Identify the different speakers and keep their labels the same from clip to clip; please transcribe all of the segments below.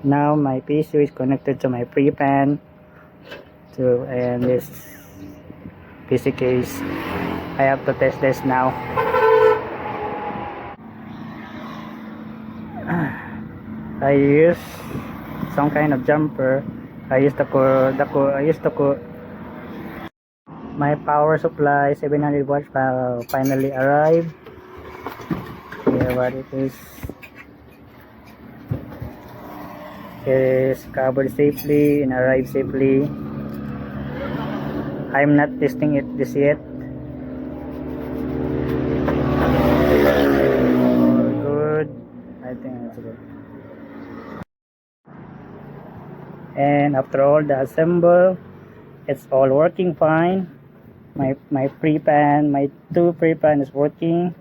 Speaker 1: Now my PC is connected to my pre-pan and this PC case. I have to test this now. I use some kind of jumper. I used to my power supply 700 watts finally arrived. Here what it is covered safely and arrived safely. I'm not testing it this yet. Good. I think it's good. And after all the assemble, it's all working fine. My pre-pan, my two pre-pan is working,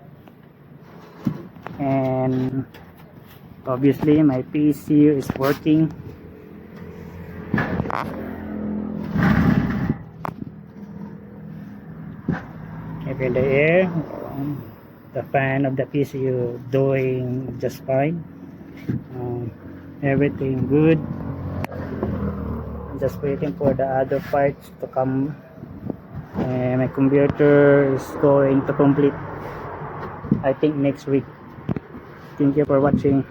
Speaker 1: and obviously my PCU is working. If in the air, the fan of the PCU doing just fine. Everything good. I'm just waiting for the other parts to come, and my computer is going to complete I think next week. Thank you for watching.